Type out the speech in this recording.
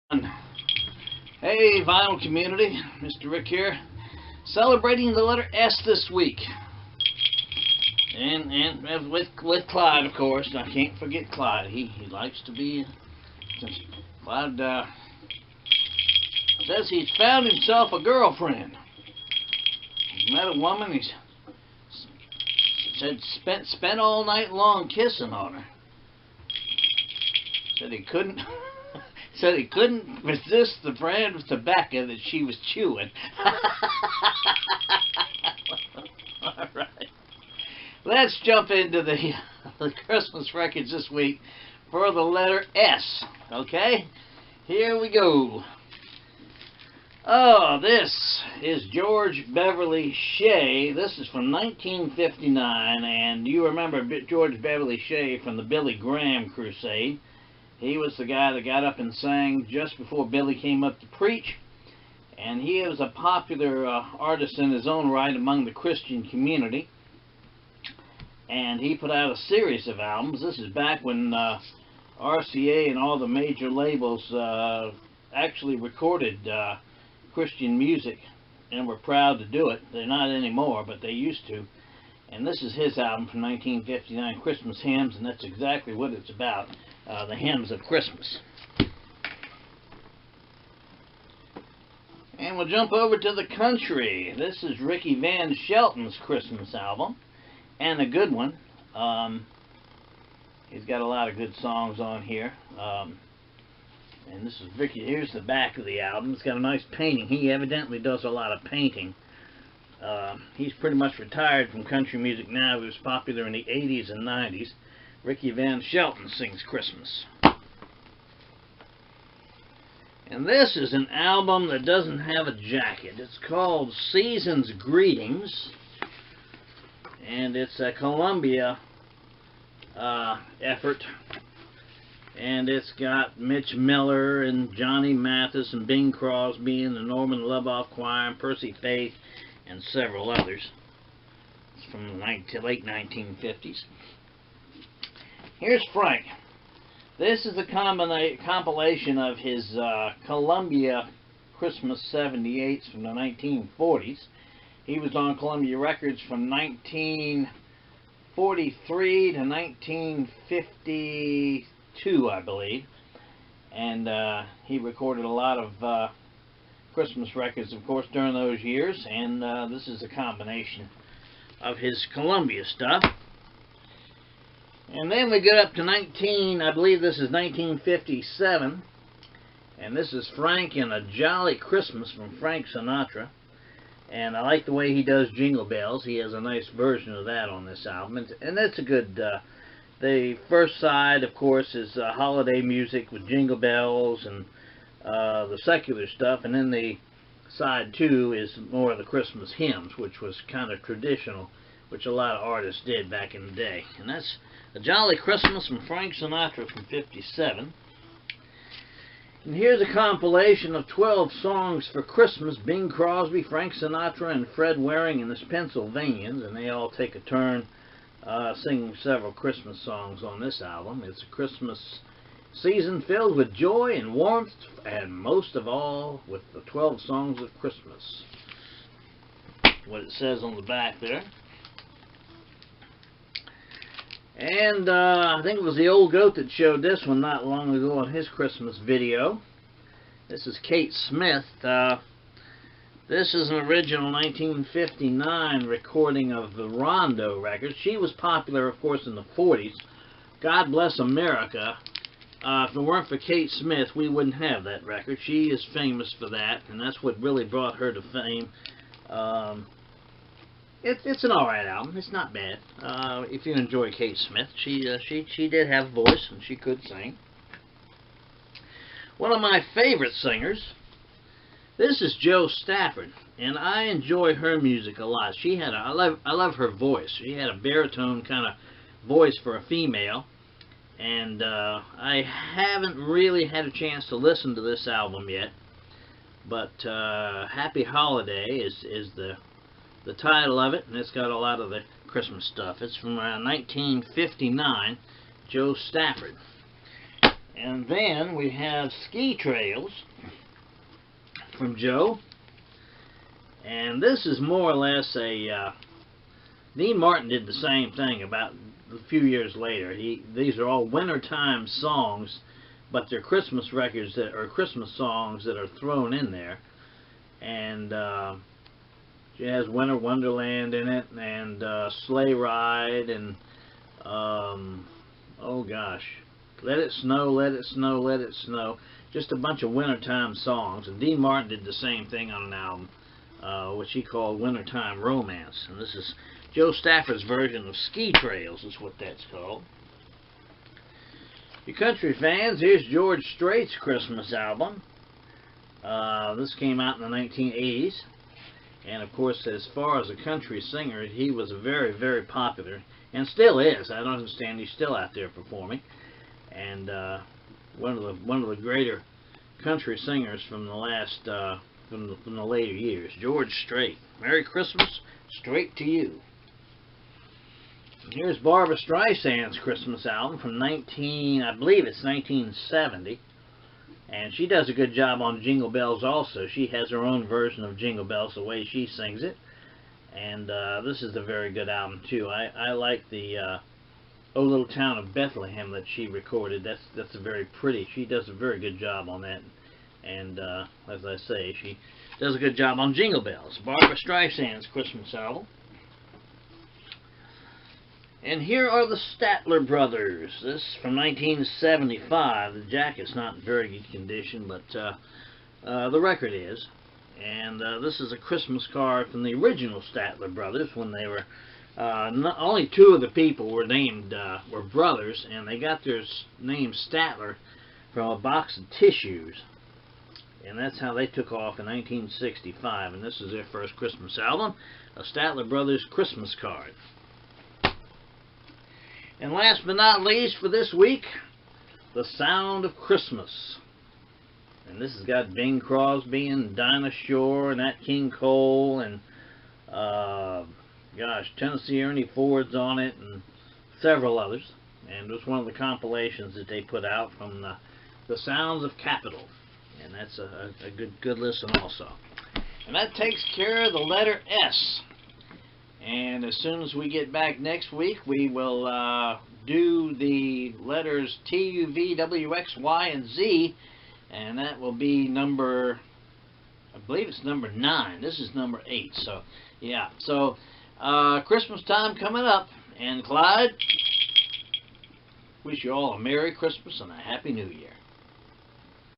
Hey, vinyl community, Mr. Rick here, celebrating the letter S this week, and with Clyde, of course. I can't forget Clyde. He likes to be. Clyde says he's found himself a girlfriend. He's met a woman. He's said spent all night long kissing on her. Said he couldn't. Said he couldn't resist the brand of tobacco that she was chewing. Alright. Let's jump into the Christmas records this week for the letter S. Okay? Here we go. Oh, this is George Beverly Shea. This is from 1959, and you remember George Beverly Shea from the Billy Graham Crusade. He was the guy that got up and sang just before Billy came up to preach, and he was a popular artist in his own right among the Christian community, and he put out a series of albums. This is back when RCA and all the major labels actually recorded Christian music and were proud to do it. They're not anymore, but they used to. And this is his album from 1959, Christmas Hymns, and that's exactly what it's about. The hymns of Christmas. And we'll jump over to the country. This is Ricky Van Shelton's Christmas album, and a good one. He's got a lot of good songs on here. And this is Ricky. Here's the back of the album. It's got a nice painting. He evidently does a lot of painting. He's pretty much retired from country music now. He was popular in the 80s and 90s. Ricky Van Shelton sings Christmas. And this is an album that doesn't have a jacket. It's called Season's Greetings, and it's a Columbia effort. And it's got Mitch Miller and Johnny Mathis and Bing Crosby and the Norman Loboff Choir and Percy Faith and several others. It's from the late 1950s. Here's Frank. This is a compilation of his Columbia Christmas 78s from the 1940s. He was on Columbia Records from 1943 to 1952, I believe. And he recorded a lot of Christmas records, of course, during those years. And this is a combination of his Columbia stuff. And then we get up to I believe this is 1957, and this is Frank and a Jolly Christmas from Frank Sinatra. And I like the way he does Jingle Bells. He has a nice version of that on this album, and that's a good, the first side, of course, is holiday music with Jingle Bells and the secular stuff, and then the side two is more of the Christmas hymns, which was kind of traditional, which a lot of artists did back in the day. And that's A Jolly Christmas from Frank Sinatra from 57. And here's a compilation of 12 songs for Christmas. Bing Crosby, Frank Sinatra, and Fred Waring and the Pennsylvanians, and they all take a turn singing several Christmas songs on this album. It's a Christmas season filled with joy and warmth, and most of all with the 12 songs of Christmas. What it says on the back there. And I think it was the Old Goat that showed this one not long ago on his Christmas video. This is Kate Smith. This is an original 1959 recording of the Rondo record. She was popular, of course, in the 40s. God Bless America. If it weren't for Kate Smith, we wouldn't have that record. She is famous for that, and that's what really brought her to fame. It's an alright album. It's not bad. If you enjoy Kate Smith, she did have a voice and she could sing. One of my favorite singers. This is Jo Stafford, and I enjoy her music a lot. She had I love her voice. She had a baritone kind of voice for a female, and I haven't really had a chance to listen to this album yet. But Happy Holiday is the title of it, and it's got a lot of the Christmas stuff. It's from 1959, Jo Stafford. And then we have Ski Trails from Joe. And this is more or less a... Dean Martin did the same thing about a few years later. These are all wintertime songs, but they're Christmas records that are Christmas songs that are thrown in there. And she has Winter Wonderland in it, and Sleigh Ride, and oh gosh, Let It Snow, Let It Snow, Let It Snow. Just a bunch of wintertime songs. And Dean Martin did the same thing on an album, which he called Wintertime Romance. And this is Joe Stafford's version of Ski Trails, is what that's called. You country fans, here's George Strait's Christmas album. This came out in the 1980s. And of course, as far as a country singer, he was very, very popular, and still is. I don't understand, he's still out there performing. And one of the greater country singers from the last from the later years, George Strait. Merry Christmas, straight to you. And here's Barbra Streisand's Christmas album from I believe it's 1970. And she does a good job on Jingle Bells also. She has her own version of Jingle Bells, the way she sings it. And this is a very good album too. I like the Oh Little Town of Bethlehem that she recorded. That's a very pretty. She does a very good job on that. And as I say, she does a good job on Jingle Bells. Barbra Streisand's Christmas album. And here are the Statler Brothers. This is from 1975. The jacket's not in very good condition, but the record is. And this is a Christmas card from the original Statler Brothers when they were... only two of the people were named, were brothers, and they got their name Statler from a box of tissues. And that's how they took off in 1965. And this is their first Christmas album, a Statler Brothers Christmas card. And last but not least for this week, The Sound of Christmas. And this has got Bing Crosby and Dinah Shore and Nat King Cole and, gosh, Tennessee Ernie Ford's on it and several others. And it was one of the compilations that they put out from the Sounds of Capital. And that's a good listen also. And that takes care of the letter S. And as soon as we get back next week, we will do the letters T, U, V, W, X, Y, and Z. And that will be number, I believe it's number 9. This is number 8. So, yeah. So, Christmas time coming up. And Clyde, wish you all a Merry Christmas and a Happy New Year.